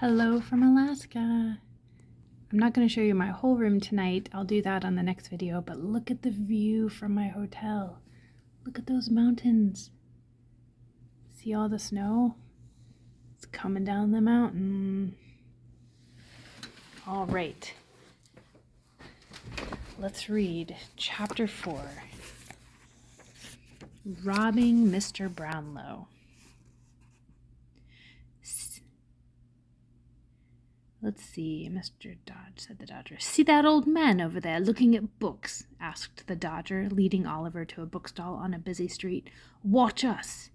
Hello from Alaska. I'm not going to show you my whole room tonight. I'll do that on the next video, but look at the view from my hotel. Look at those mountains. See all the snow? It's coming down the mountain. All right. Let's read chapter 4. Robbing Mr. Brownlow. Let's see, Mr. Dodge, said the Dodger. See that old man over there looking at books? Asked the Dodger, leading Oliver to a bookstall on a busy street. Watch us.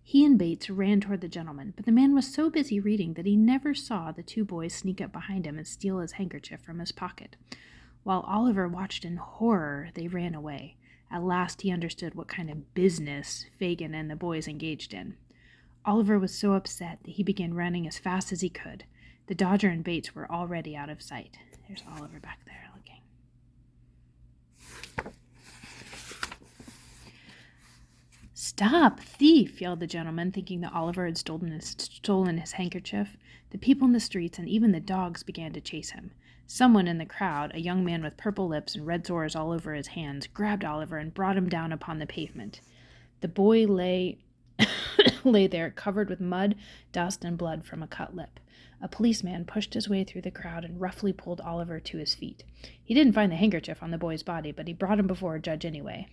He and Bates ran toward the gentleman, but the man was so busy reading that he never saw the two boys sneak up behind him and steal his handkerchief from his pocket. While Oliver watched in horror, they ran away. At last he understood what kind of business Fagin and the boys engaged in. Oliver was so upset that he began running as fast as he could. The Dodger and Bates were already out of sight. There's Oliver back there looking. Stop, thief, yelled the gentleman, thinking that Oliver had stolen his handkerchief. The people in the streets and even the dogs began to chase him. Someone in the crowd, a young man with purple lips and red sores all over his hands, grabbed Oliver and brought him down upon the pavement. The boy lay there, covered with mud, dust, and blood from a cut lip. A policeman pushed his way through the crowd and roughly pulled Oliver to his feet. He didn't find the handkerchief on the boy's body, but he brought him before a judge anyway.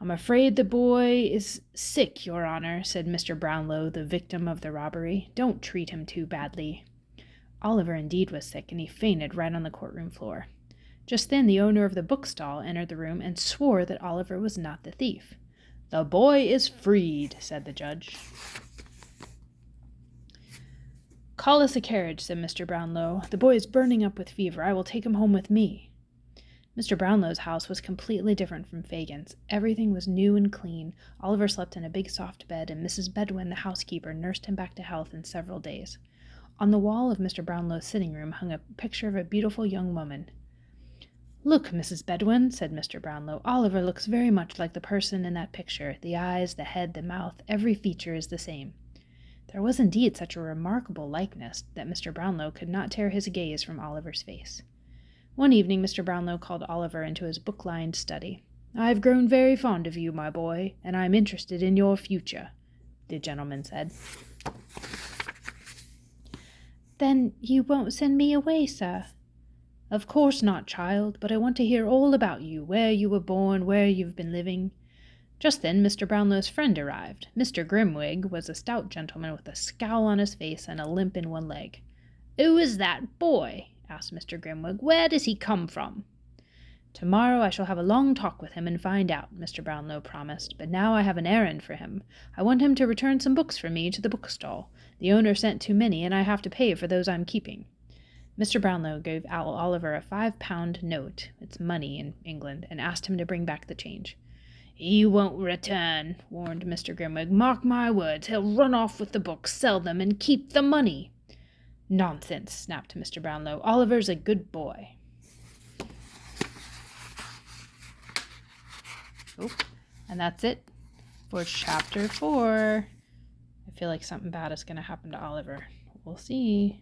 I'm afraid the boy is sick, Your Honor, said Mr. Brownlow, the victim of the robbery. Don't treat him too badly. Oliver indeed was sick, and he fainted right on the courtroom floor. Just then the owner of the bookstall entered the room and swore that Oliver was not the thief. The boy is freed, said the judge. Call us a carriage, said Mr. Brownlow. The boy is burning up with fever. I will take him home with me. Mr. Brownlow's house was completely different from Fagin's. Everything was new and clean. Oliver slept in a big soft bed, and Mrs. Bedwin, the housekeeper, nursed him back to health in several days. On the wall of Mr. Brownlow's sitting room hung a picture of a beautiful young woman. Look, Mrs. Bedwin, said Mr. Brownlow. Oliver looks very much like the person in that picture. The eyes, the head, the mouth, every feature is the same. There was indeed such a remarkable likeness that Mr. Brownlow could not tear his gaze from Oliver's face. One evening Mr. Brownlow called Oliver into his book-lined study. I've grown very fond of you, my boy, and I'm interested in your future, the gentleman said. Then you won't send me away, sir? Of course not, child, but I want to hear all about you, where you were born, where you've been living. Just then Mr. Brownlow's friend arrived. Mr. Grimwig was a stout gentleman with a scowl on his face and a limp in one leg. Who is that boy? Asked Mr. Grimwig. Where does he come from? Tomorrow I shall have a long talk with him and find out, Mr. Brownlow promised, but now I have an errand for him. I want him to return some books for me to the bookstall. The owner sent too many, and I have to pay for those I'm keeping. Mr. Brownlow gave Oliver a £5 note, it's money in England, and asked him to bring back the change. He won't return, warned Mr. Grimwig. Mark my words, he'll run off with the books, sell them, and keep the money. Nonsense, snapped Mr. Brownlow. Oliver's a good boy. Oh, and that's it for chapter 4. I feel like something bad is going to happen to Oliver. We'll see.